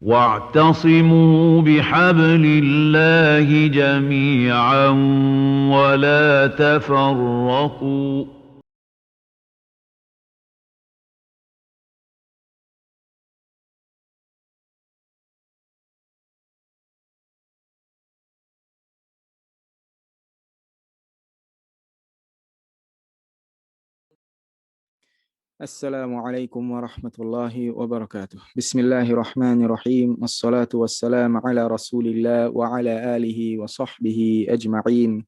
واعتصموا بحبل الله جميعا ولا تفرقوا. السلام عليكم ورحمة الله وبركاته. بسم الله الرحمن الرحيم، والصلاة والسلام على رسول الله وعلى آله وصحبه أجمعين.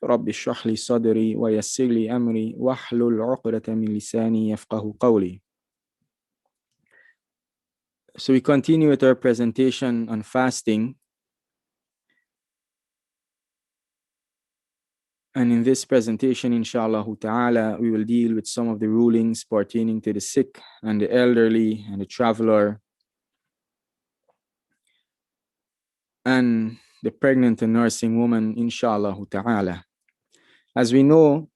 رب اشرح لي صدري ويسر لي أمري واحلل عقدة من لساني يفقه قولي. So we continue with our presentation on fasting. And in this presentation, inshallah ta'ala, we will deal with some of the rulings pertaining to the sick and the elderly and the traveler and the pregnant and nursing woman, inshallah ta'ala. As we know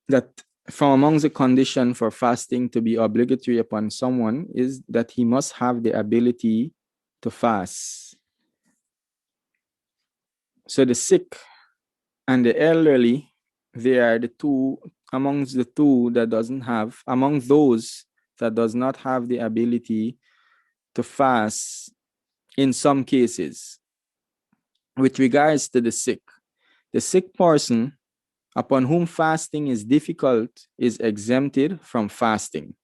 that from amongst the condition for fasting to be obligatory upon someone is that he must have the ability to fast. So the sick and the elderly, they are the two amongst the two that doesn't have, among those that does not have the ability to fast in some cases. With regards to the sick person upon whom fasting is difficult is exempted from fasting.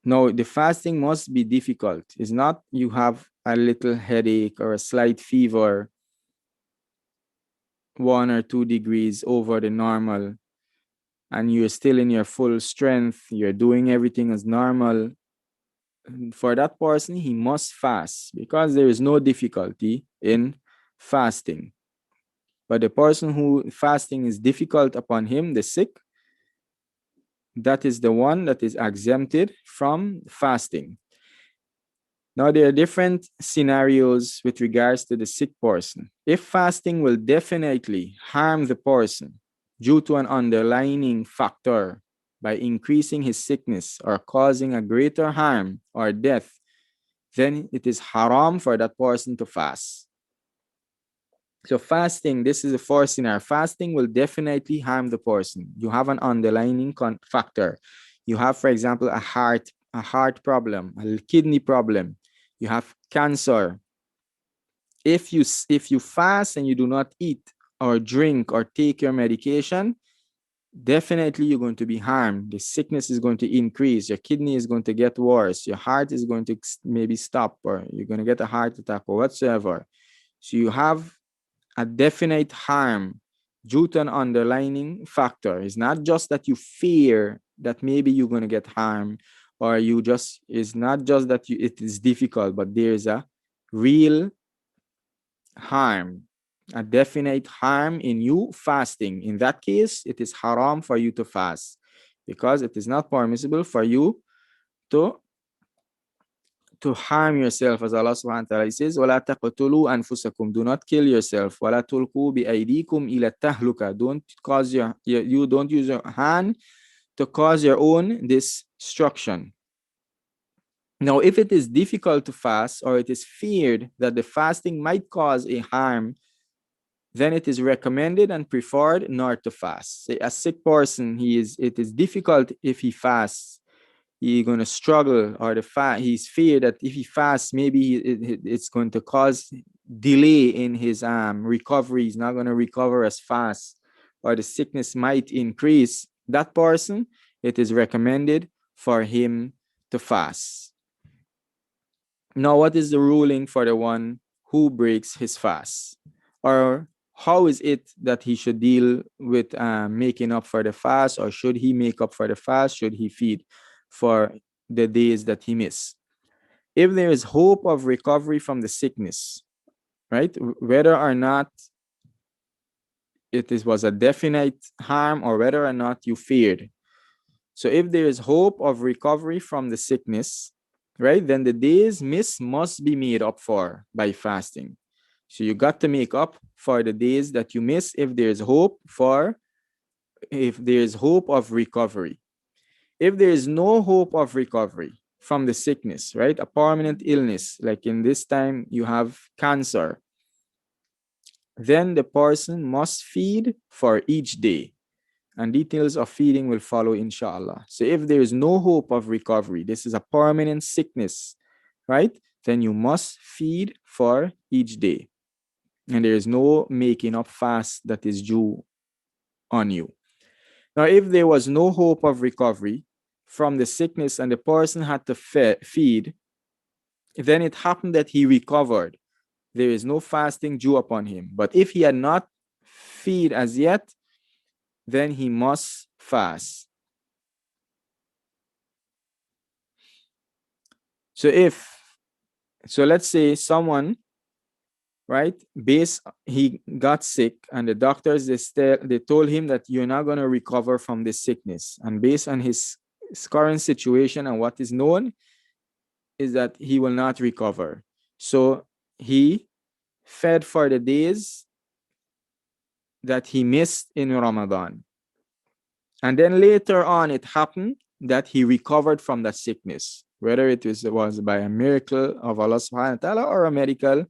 Now, the fasting must be difficult. It's not you have a little headache or a slight fever, 1 or 2 degrees over the normal, and you're still in your full strength, you're doing everything as normal. For that person, he must fast because there is no difficulty in fasting. But the person who fasting is difficult upon him, the sick, that is the one that is exempted from fasting. Now, there are different scenarios with regards to the sick person. If fasting will definitely harm the person due to an underlying factor by increasing his sickness or causing a greater harm or death, then it is haram for that person to fast. So fasting, this is the first scenario. Fasting will definitely harm the person. You have an underlying factor. You have, for example, a heart problem, a kidney problem. You have cancer. If you fast and you do not eat or drink or take your medication, definitely you're going to be harmed. The sickness is going to increase. Your kidney is going to get worse. Your heart is going to maybe stop, or you're going to get a heart attack or whatsoever. So you have a definite harm due to an underlying factor. It's not just that you fear that maybe you're going to get harmed, or it's not just that it is difficult, but there's a real harm, a definite harm in you fasting. In that case, it is haram for you to fast because it is not permissible for you to harm yourself, as Allah subhanahu wa ta'ala says, وَلَا تَقْتُلُوا أَنفُسَكُمْ, do not kill yourself. وَلَا تُلْقُوا بِأَيْدِيكُمْ إِلَى التَّهْلُكَةِ, don't use your hand to cause your own destruction. Now, if it is difficult to fast, or it is feared that the fasting might cause a harm, then it is recommended and preferred not to fast. Say a sick person, it is difficult if he fasts. He's going to struggle, or he's feared that if he fasts, maybe it's going to cause delay in his recovery. He's not going to recover as fast, or the sickness might increase. That person, it is recommended for him to fast. Now, what is the ruling for the one who breaks his fast? Or how is it that he should deal with making up for the fast? Or should he make up for the fast? Should he feed for the days that he missed? If there is hope of recovery from the sickness, right, whether or not was a definite harm or whether or not you feared. So if there is hope of recovery from the sickness, right, then the days missed must be made up for by fasting. So you got to make up for the days that you miss if there is hope of recovery. If there is no hope of recovery, from the sickness, right? A permanent illness, like in this time you have cancer, then the person must feed for each day. And details of feeding will follow, inshallah. So if there is no hope of recovery, this is a permanent sickness, right? Then you must feed for each day. And there is no making up fast that is due on you. Now, if there was no hope of recovery from the sickness and the person had to feed, then it happened that he recovered. There is no fasting due upon him. But if he had not feed as yet, then he must fast. So let's say someone, right, he got sick and the doctors, they told him that you're not going to recover from this sickness. And based on his current situation and what is known is that he will not recover. So he fed for the days that he missed in Ramadan. And then later on, it happened that he recovered from that sickness, whether it was by a miracle of Allah subhanahu wa ta'ala or a medical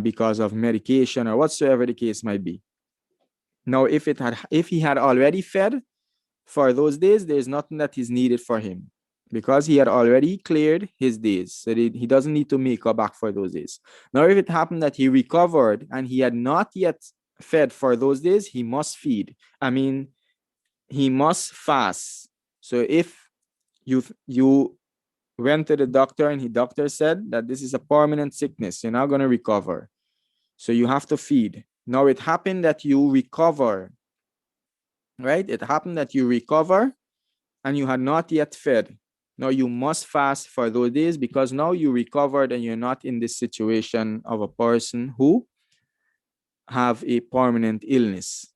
because of medication or whatsoever the case might be. Now, if he had already fed for those days, there's nothing that is needed for him because he had already cleared his days. So he doesn't need to make up back for those days. Now, if it happened that he recovered and he had not yet fed for those days, he must feed. He must fast. So if you went to the doctor and the doctor said that this is a permanent sickness, you're not going to recover. So you have to feed. Now it happened that you recover, right? It happened that you recover and you had not yet fed. Now you must fast for those days because now you recovered and you're not in this situation of a person who have a permanent illness.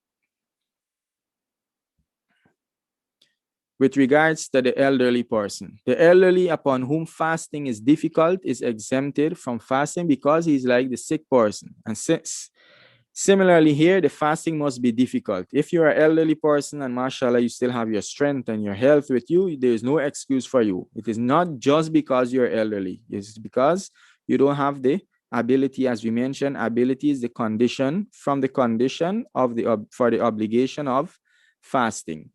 With regards to the elderly person, the elderly upon whom fasting is difficult is exempted from fasting because he's like the sick person. And similarly here, the fasting must be difficult. If you're an elderly person and mashallah, you still have your strength and your health with you, there's no excuse for you. It is not just because you're elderly. It's because you don't have the ability, as we mentioned. Ability is the condition for the obligation of fasting.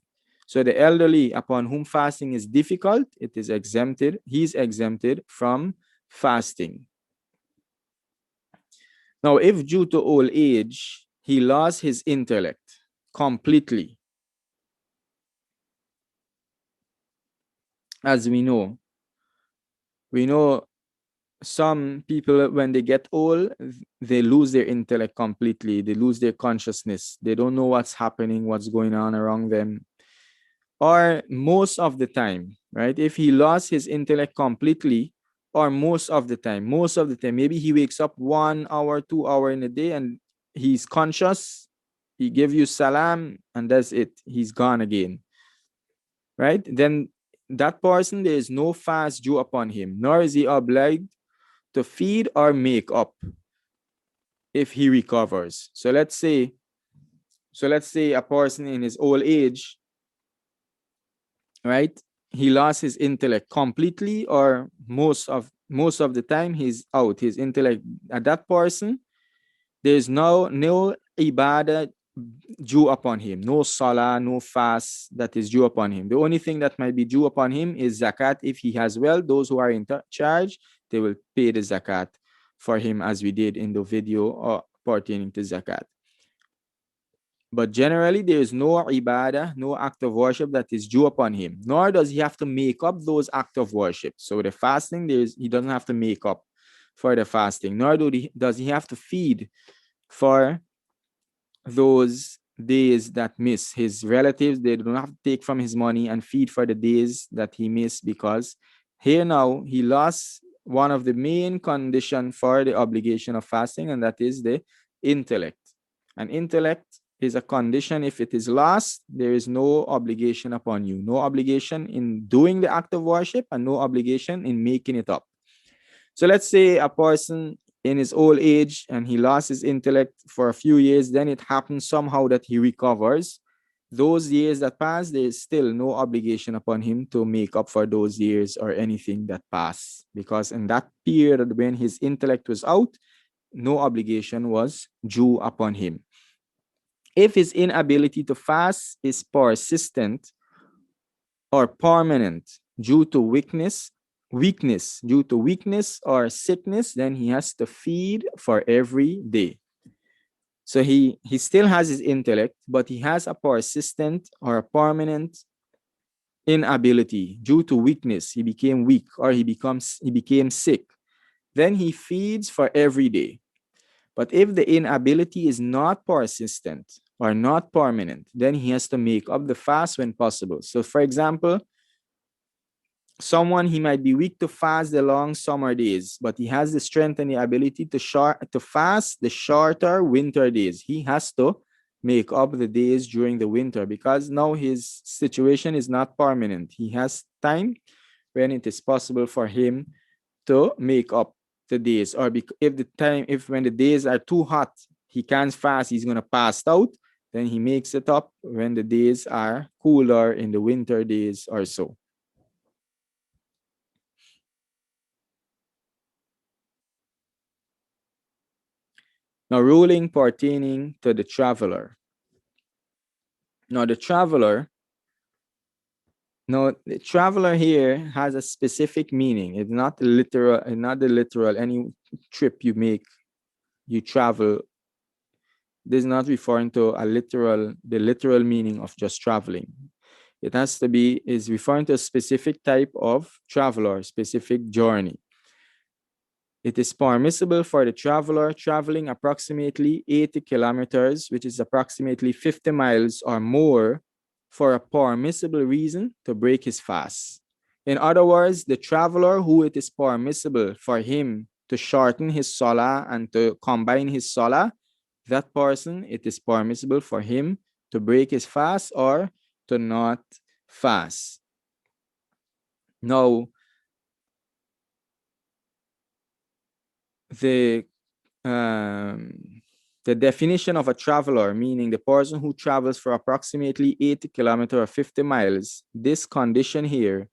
So the elderly upon whom fasting is difficult, he's exempted from fasting. Now, if due to old age, he lost his intellect completely, as we know some people, when they get old, they lose their intellect completely. They lose their consciousness. They don't know what's happening, what's going on around them. Or most of the time, right? If he lost his intellect completely, or most of the time, maybe he wakes up 1 hour, 2 hours in a day and he's conscious, he gives you salam and that's it. He's gone again, right? Then that person, there is no fast due upon him, nor is he obliged to feed or make up if he recovers. So let's say a person in his old age, right? He lost his intellect completely, or most of the time he's out. His intellect, at that person, there's no ibadah due upon him, no salah, no fast that is due upon him. The only thing that might be due upon him is zakat. If he has wealth, those who are in charge, they will pay the zakat for him, as we did in the video pertaining to zakat. But generally, there is no ibadah, no act of worship that is due upon him, nor does he have to make up those acts of worship. So the fasting, he doesn't have to make up for the fasting, nor does he have to feed for those days that miss. His relatives, they don't have to take from his money and feed for the days that he missed, because here now he lost one of the main conditions for the obligation of fasting, and that is the intellect. And intellect is a condition. If it is lost, there is no obligation upon you. No obligation in doing the act of worship and no obligation in making it up. So let's say a person in his old age and he lost his intellect for a few years, then it happens somehow that he recovers. those years that pass, there is still no obligation upon him to make up for those years or anything that passed, because in that period when his intellect was out, no obligation was due upon him. If his inability to fast is persistent or permanent due to weakness or sickness, then he has to feed for every day. So he still has his intellect, but he has a persistent or a permanent inability due to weakness. He became weak or he became sick. Then he feeds for every day. But if the inability is not persistent or not permanent, then he has to make up the fast when possible. So for example, someone, he might be weak to fast the long summer days, but he has the strength and the ability to fast the shorter winter days. He has to make up the days during the winter, because now his situation is not permanent. He has time when it is possible for him to make up the days. Or if when the days are too hot, he can't fast, he's going to pass out, then he makes it up when the days are cooler in the winter days or so. Now, ruling pertaining to the traveler. Now, the traveler here has a specific meaning. It's not literal, not the literal. Any trip you make, you travel. This is not referring to the literal meaning of just traveling. It is referring to a specific type of traveler, specific journey. It is permissible for the traveler traveling approximately 80 kilometers, which is approximately 50 miles or more, for a permissible reason to break his fast. In other words, the traveler who it is permissible for him to shorten his salah and to combine his salah, that person, it is permissible for him to break his fast or to not fast. Now, the definition of a traveler, meaning the person who travels for approximately 80 kilometers or 50 miles, this condition here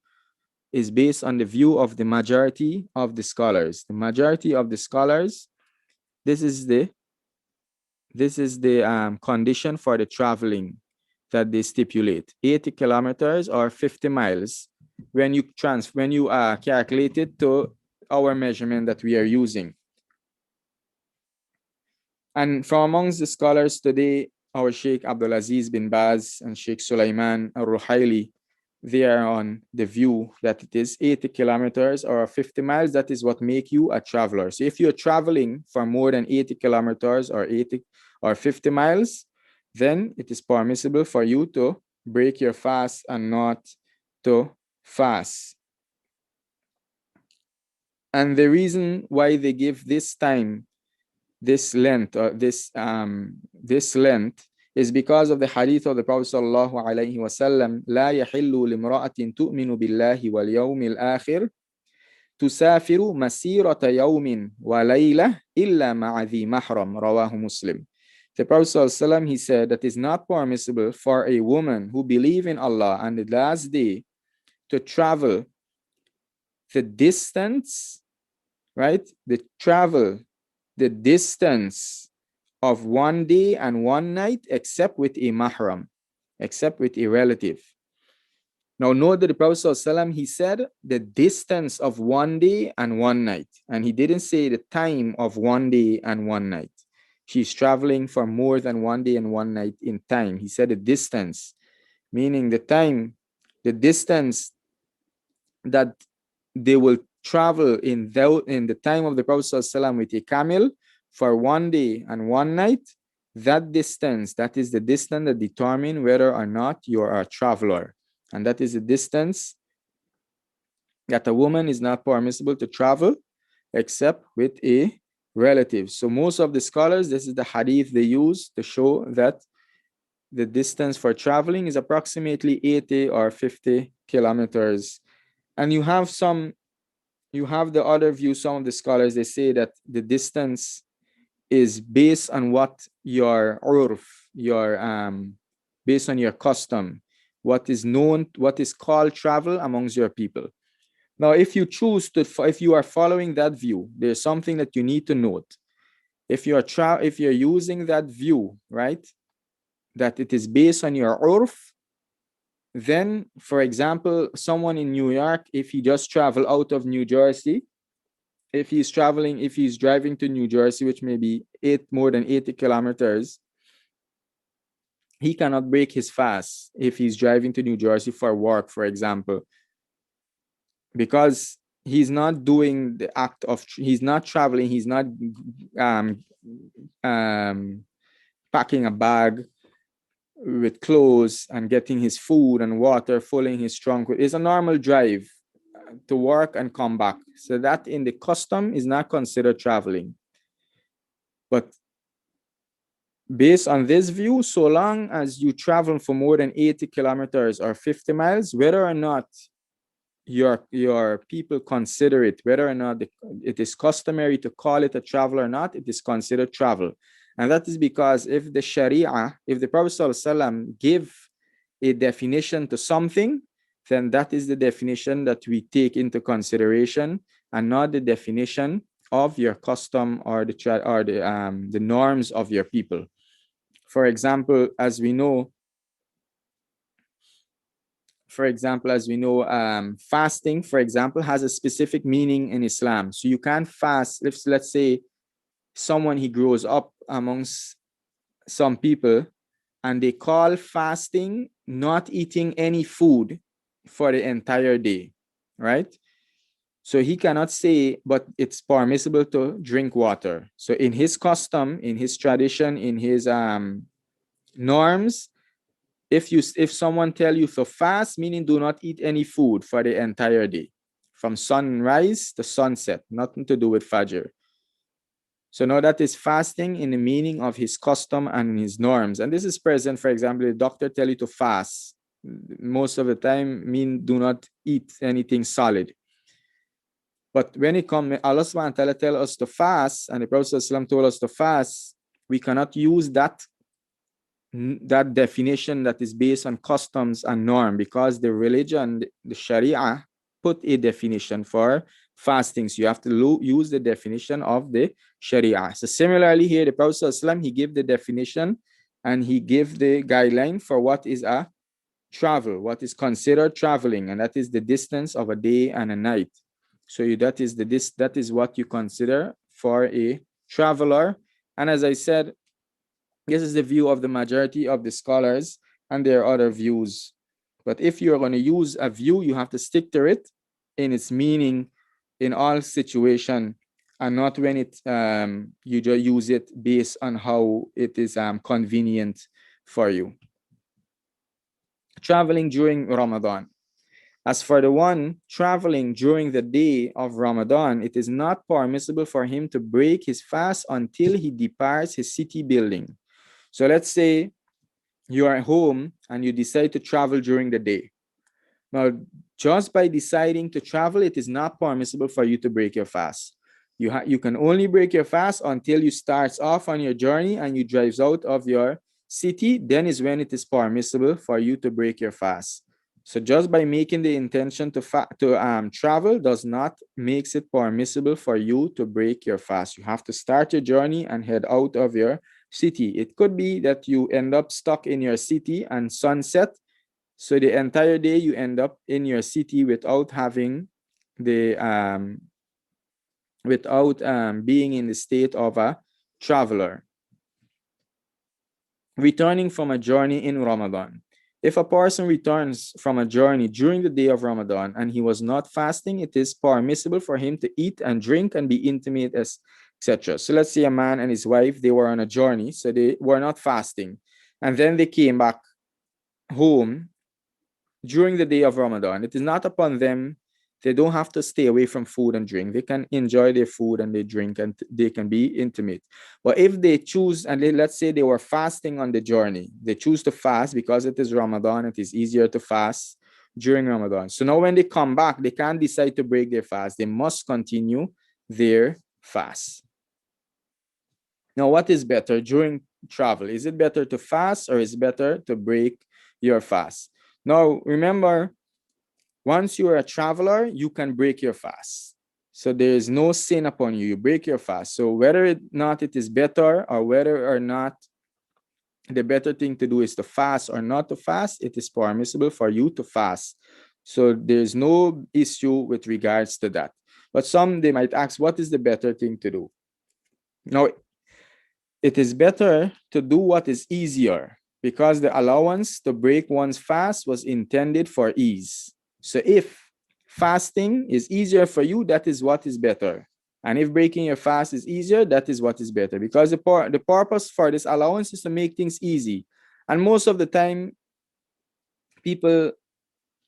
is based on the view of the majority of the scholars. The majority of the scholars, this is the condition for the traveling that they stipulate: 80 kilometers or 50 miles. When you calculate it to our measurement that we are using. And from amongst the scholars today, our Sheikh Abdulaziz bin Baz and Sheikh Sulaiman al-Ruhaili, they are on the view that it is 80 kilometers or 50 miles. That is what make you a traveler. So if you're traveling for more than 80 kilometers or 80 or 50 miles, then it is permissible for you to break your fast and not to fast. And the reason why they give this time, this length is because of the hadith of the Prophet sallallahu alaihi wasallam: لا يحل لامرأة تؤمن بالله واليوم الآخر تسافر مسيرة يوم وليلة إلا مع ذي محرم. رواه Muslim. The Prophet sallallahu alaihi wasallam, he said that it is not permissible for a woman who believes in Allah and the last day to travel the distance, right? The distance of 1 day and 1 night, except with a mahram, except with a relative. Now note that the Prophet ﷺ, he said the distance of 1 day and 1 night, and he didn't say the time of 1 day and 1 night. She's traveling for more than 1 day and 1 night in time. He said the distance, meaning the distance that they will travel in the time of the Prophet ﷺ with a camel for 1 day and 1 night. That distance, that is the distance that determines whether or not you are a traveler. And that is the distance that a woman is not permissible to travel except with a relative. So most of the scholars, this is the hadith they use to show that the distance for traveling is approximately 80 or 50 kilometers. And you have the other view. Some of the scholars, they say that the distance is based on what your urf, based on your custom, what is known, what is called travel amongst your people. Now, if you choose to, if you are following that view, there's something that you need to note. If you're using that view, right, that it is based on your urf, then, for example, someone in New York, if he just travel out of New Jersey, if he's driving to New Jersey, which may be more than 80 kilometers, he cannot break his fast if he's driving to New Jersey for work, for example, because he's not doing the act of, he's not traveling, he's not um, um, packing a bag with clothes and getting his food and water, filling his trunk. It's a normal drive to work and come back. So that in the custom is not considered traveling. But based on this view, so long as you travel for more than 80 kilometers or 50 miles, whether or not your people consider it, whether or not it is customary to call it a travel or not, it is considered travel. And that is because if the Sharia, if the Prophet ﷺ give a definition to something, then that is the definition that we take into consideration, and not the definition of your custom or the norms of your people. For example, as we know, fasting, for example, has a specific meaning in Islam. So you can't fast. Let's say someone, he grows up amongst some people and they call fasting not eating any food for the entire day, right? So he cannot say, but it's permissible to drink water. So in his custom, in his tradition, in his norms, if someone tell you to fast, meaning do not eat any food for the entire day, from sunrise to sunset, nothing to do with Fajr. So now that is fasting in the meaning of his custom and his norms. And this is present, for example, the doctor tell you to fast. Most of the time mean do not eat anything solid. But when it comes, Allah subhanahu wa ta'ala tell us to fast, and the Prophet ﷺ told us to fast, we cannot use that definition that is based on customs and norm, because the religion, the Sharia, put a definition for fasting. So you have to use the definition of the Sharia. So similarly here, the Prophet ﷺ, he gave the definition and he gave the guideline for what is a travel, what is considered traveling, and that is the distance of a day and a night. So that is what you consider for a traveler. And as I said, this is the view of the majority of the scholars, and there are other views. But if you're going to use a view, you have to stick to it in its meaning in all situation, and not when you just use it based on how it is convenient for you. Traveling during Ramadan. As for the one traveling during the day of Ramadan, it is not permissible for him to break his fast until he departs his city building. So let's say you are home and you decide to travel during the day. Now, just by deciding to travel, it is not permissible for you to break your fast. You can only break your fast until you start off on your journey and you drive out of your city. Then is when it is permissible for you to break your fast. So just by making the intention to travel does not makes it permissible for you to break your fast. You have to start your journey and head out of your city. It could be that you end up stuck in your city and sunset. So the entire day you end up in your city without having the being in the state of a traveler. Returning from a journey in Ramadan. If a person returns from a journey during the day of Ramadan and he was not fasting, it is permissible for him to eat and drink and be intimate, etc. So let's say a man and his wife, they were on a journey, so they were not fasting. And then they came back home during the day of Ramadan. It is not upon them. They don't have to stay away from food and drink. They can enjoy their food and they drink and they can be intimate. But if they choose, and let's say they were fasting on the journey, they choose to fast because it is Ramadan, it is easier to fast during Ramadan. So now when they come back, they can't decide to break their fast. They must continue their fast. Now, what is better, during travel? Is it better to fast or is it better to break your fast? Now, remember, once you are a traveler, you can break your fast. So there is no sin upon you. You break your fast. So whether or not it is better or whether or not the better thing to do is to fast or not to fast, it is permissible for you to fast. So there's no issue with regards to that. But some, they might ask, what is the better thing to do? Now, it is better to do what is easier because the allowance to break one's fast was intended for ease. So if fasting is easier for you, that is what is better. And if breaking your fast is easier, that is what is better. Because the purpose for this allowance is to make things easy. And most of the time, people,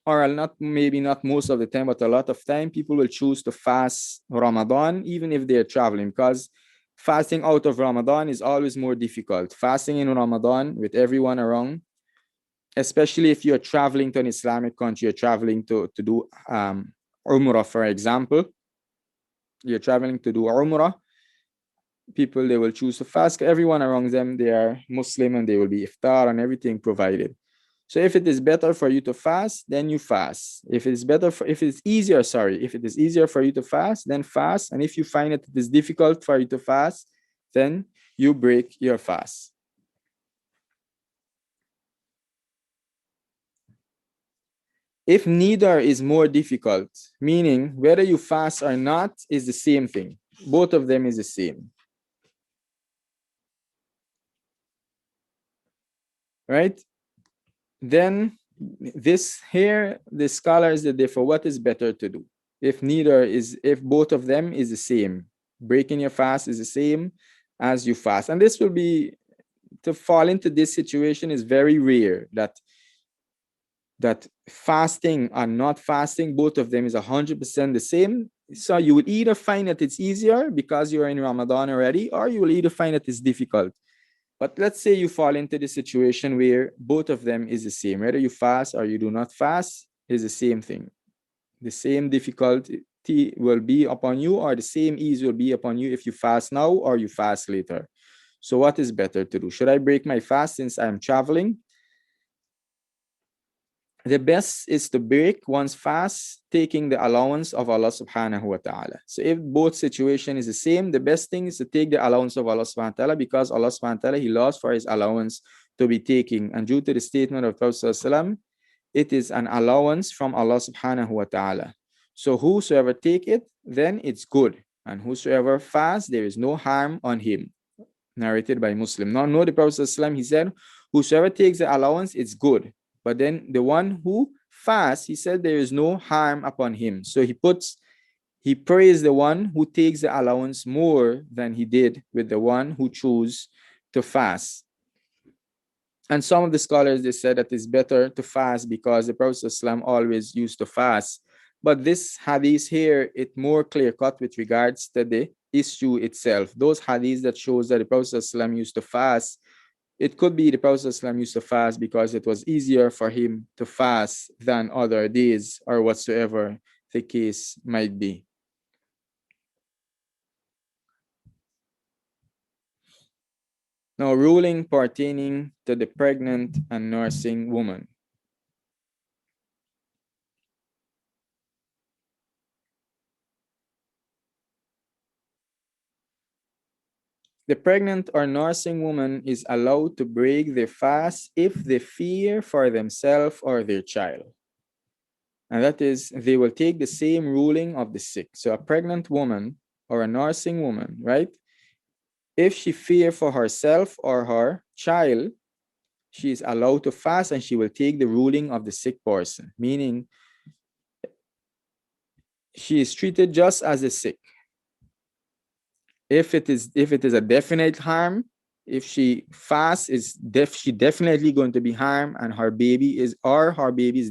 or not, maybe not most of the time, but a lot of time, people will choose to fast Ramadan, even if they're traveling, because fasting out of Ramadan is always more difficult. Fasting in Ramadan with everyone around, especially if you're traveling to an Islamic country, you're traveling to do Umrah, for example. You're traveling to do Umrah, people, they will choose to fast. Everyone around them, they are Muslim and they will be iftar and everything provided. So if it is better for you to fast, then you fast. If it's easier for you to fast, then fast. And if you find that it is difficult for you to fast, then you break your fast. If neither is more difficult, meaning whether you fast or not is the same thing. Both of them is the same. Right? Then this here, the scholars, they differ. What is better to do? If both of them is the same, breaking your fast is the same as you fast. And this will be, to fall into this situation is very rare, that fasting and not fasting, both of them is 100% the same. So you would either find that it's easier because you're in Ramadan already, or you will either find that it's difficult. But let's say you fall into the situation where both of them is the same. Whether you fast or you do not fast is the same thing. The same difficulty will be upon you, or the same ease will be upon you if you fast now or you fast later. So what is better to do? Should I break my fast since I'm traveling? The best is to break one's fast, taking the allowance of Allah subhanahu wa ta'ala. So if both situation is the same, the best thing is to take the allowance of Allah subhanahu wa ta'ala, because Allah subhanahu wa ta'ala, He loves for His allowance to be taken. And due to the statement of Prophet sallallahu alaihi wasallam, it is an allowance from Allah subhanahu wa ta'ala. So whosoever take it, then it's good. And whosoever fast, there is no harm on him. Narrated by Muslim. Now, the Prophet sallallahu alaihi wasallam, he said, whosoever takes the allowance, it's good. But then the one who fasts, he said there is no harm upon him. So he praised the one who takes the allowance more than he did with the one who chose to fast. And some of the scholars, they said that it's better to fast because the Prophet ﷺ always used to fast. But this hadith here, it's more clear-cut with regards to the issue itself. Those hadiths that shows that the Prophet ﷺ used to fast, it could be the Prophet ﷺ used to fast because it was easier for him to fast than other days, or whatsoever the case might be. Now, ruling pertaining to the pregnant and nursing woman. The pregnant or nursing woman is allowed to break their fast if they fear for themselves or their child. And that is, they will take the same ruling of the sick. So a pregnant woman or a nursing woman, right? If she fear for herself or her child, she is allowed to fast and she will take the ruling of the sick person, meaning she is treated just as the sick. If it is a definite harm, if she fasts, she definitely going to be harmed, and her baby is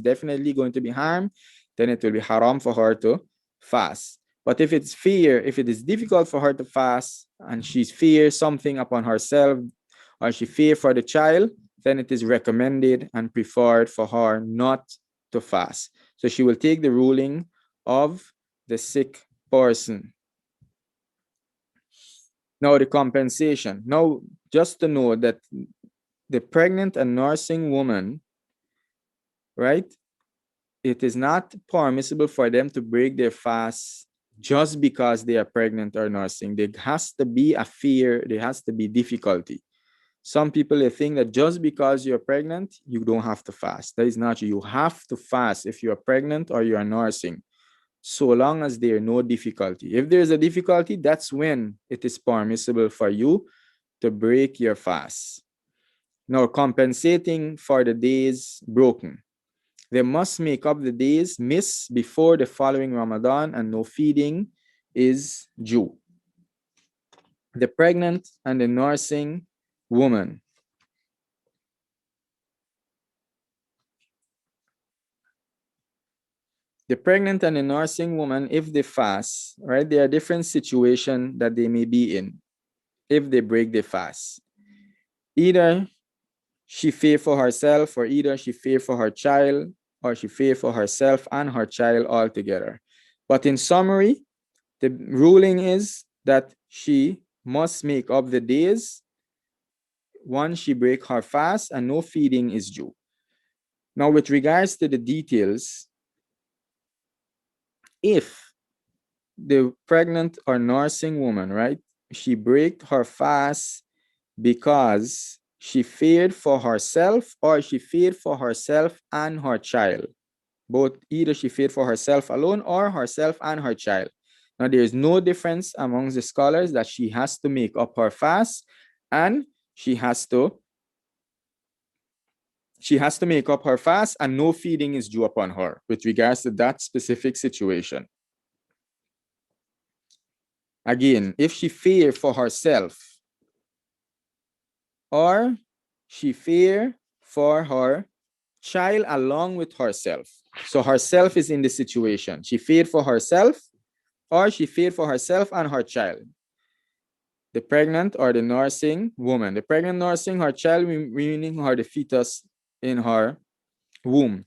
definitely going to be harmed, then it will be haram for her to fast. But if it is difficult for her to fast and she fears something upon herself, or she fears for the child, then it is recommended and preferred for her not to fast. So she will take the ruling of the sick person. Now, the compensation. Now, just to know that the pregnant and nursing woman, right, it is not permissible for them to break their fast just because they are pregnant or nursing. There has to be a fear, there has to be difficulty. Some people, they think that just because you're pregnant, you don't have to fast. That is not true. You have to fast if you're pregnant or you are nursing, so long as there is no difficulty. If there's a difficulty, that's when it is permissible for you to break your fast. Now, compensating for the days broken. They must make up the days missed before the following Ramadan, and no feeding is due. The pregnant and the nursing woman. The pregnant and the nursing woman, if they fast, right, there are different situations that they may be in if they break the fast. Either she fear for herself, or either she fear for her child, or she fear for herself and her child altogether. But in summary, the ruling is that she must make up the days once she break her fast, and no feeding is due. Now, with regards to the details, if the pregnant or nursing woman, right, she break her fast because she feared for herself, or she feared for herself and her child. Both, either she feared for herself alone or herself and her child. Now, there is no difference amongst the scholars that she has to make up her fast, and she has to make up her fast, and no feeding is due upon her with regards to that specific situation. Again, if she fear for herself, or she fear for her child along with herself. So herself is in the situation. She feared for herself, or she feared for herself and her child. The pregnant or the nursing woman. The pregnant nursing her child, meaning her the fetus in her womb.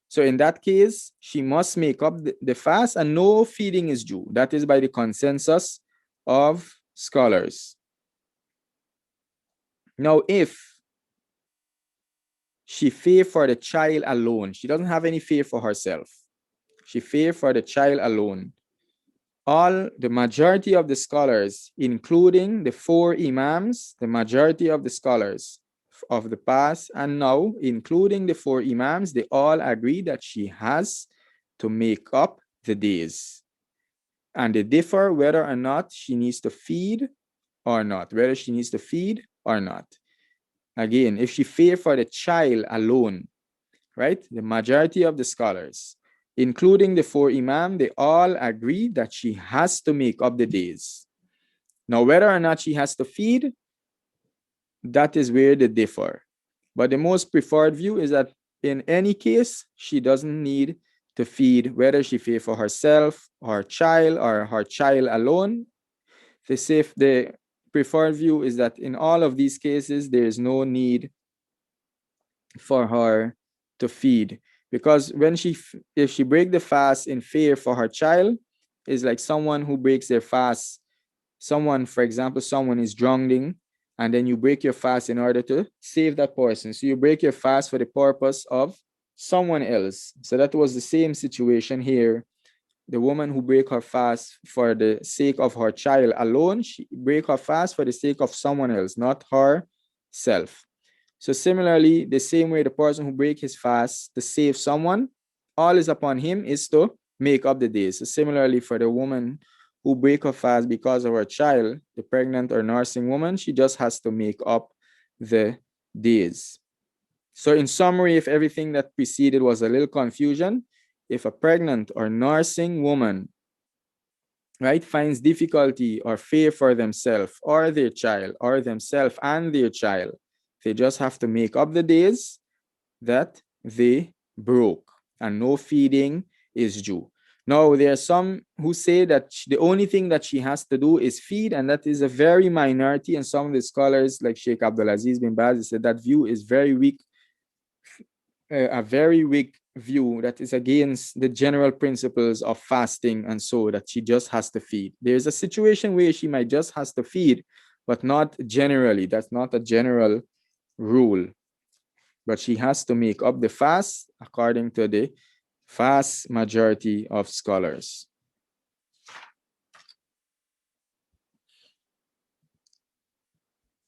So in that case, she must make up the fast, and no feeding is due. That is by the consensus of scholars. Now, if she fear for the child alone, she doesn't have any fear for herself, she fear for the child alone, the majority of the scholars, including the 4 imams, the majority of the scholars of the past and now, including the 4 imams, they all agree that she has to make up the days. And they differ whether or not she needs to feed or not, Again, if she fear for the child alone, right, the majority of the scholars, including the 4 imam, they all agree that she has to make up the days. Now, whether or not she has to feed, that is where they differ. But the most preferred view is that in any case, she doesn't need to feed, whether she feed for herself, her child, or her child alone. The preferred view is that in all of these cases, there is no need for her to feed, because if she break the fast in fear for her child, is like someone who breaks their fast. For example, someone is drowning, and then you break your fast in order to save that person. So you break your fast for the purpose of someone else. So that was the same situation here. The woman who break her fast for the sake of her child alone, she break her fast for the sake of someone else, not herself. So similarly, the same way the person who break his fast to save someone, all is upon him is to make up the days. So similarly, for the woman who break her fast because of her child, the pregnant or nursing woman, she just has to make up the days. So in summary, if everything that preceded was a little confusion, if a pregnant or nursing woman, right, finds difficulty or fear for themselves or their child, or themselves and their child, they just have to make up the days that they broke, and no feeding is due. Now, there are some who say that the only thing that she has to do is feed, and that is a very minority. And some of the scholars, like Sheikh Abdulaziz bin Baz, said that view is very weak, a very weak view that is against the general principles of fasting, and so that she just has to feed. There's a situation where she might just has to feed, but not generally. That's not a general rule. But she has to make up the fast according to the vast majority of scholars.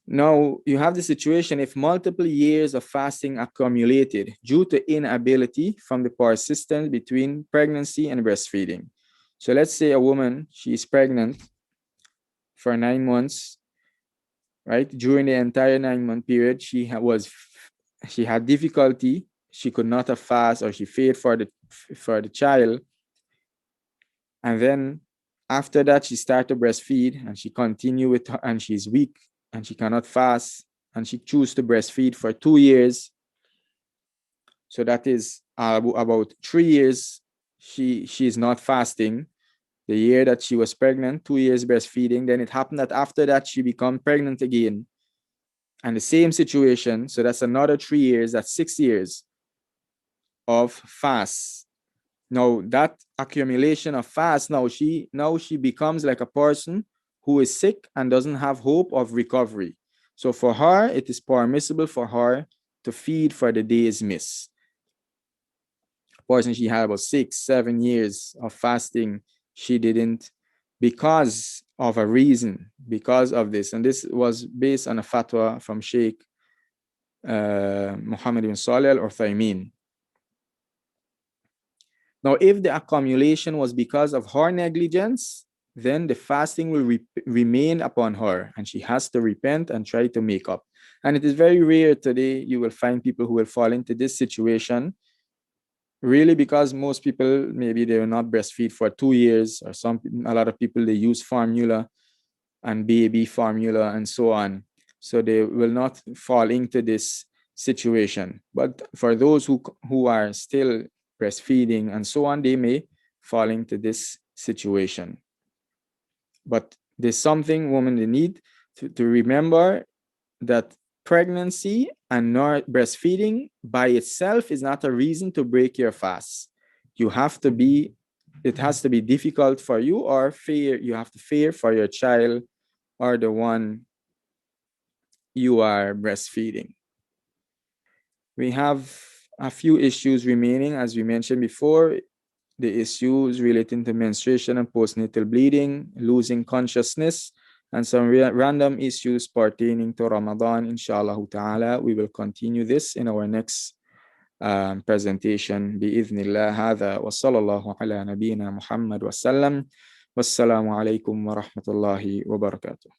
Now, you have the situation if multiple years of fasting accumulated due to inability from the persistence between pregnancy and breastfeeding. So let's say a woman, she is pregnant for 9 months, right? During the entire 9-month period, she had difficulty. She could not have fast, or she feared for the child. And then after that, she started to breastfeed, and she continued with her, and she's weak and she cannot fast, and she chose to breastfeed for 2 years. So that is about 3 years she is not fasting. The year that she was pregnant, 2 years breastfeeding. Then it happened that after that she became pregnant again, and the same situation. So that's another 3 years. That's 6 years of fast. Now that accumulation of fast, now she becomes like a person who is sick and doesn't have hope of recovery. So for her, it is permissible for her to feed for the days missed. Person, she had about 6-7 years of fasting, she didn't, because of a reason, because of this. And this was based on a fatwa from Sheikh Muhammad bin Salih al-Uthaymin. Now, if the accumulation was because of her negligence, then the fasting will remain upon her, and she has to repent and try to make up. And it is very rare today you will find people who will fall into this situation, really, because most people, maybe they will not breastfeed for 2 years, or a lot of people, they use formula and baby formula and so on. So they will not fall into this situation. But for those who are still breastfeeding and so on, they may fall into this situation. But there's something women they need to remember, that pregnancy and not breastfeeding by itself is not a reason to break your fast. It has to be difficult for you, or you have to fear for your child or the one you are breastfeeding. We have a few issues remaining, as we mentioned before. The issues relating to menstruation and postnatal bleeding, losing consciousness, and some random issues pertaining to Ramadan. Inshallah ta'ala, we will continue this in our next presentation. Bi'idhnillah. Hadha wa sallallahu ala nabiyyina Muhammad wa sallam. Wassalamu alaikum wa rahmatullahi wa barakatuh.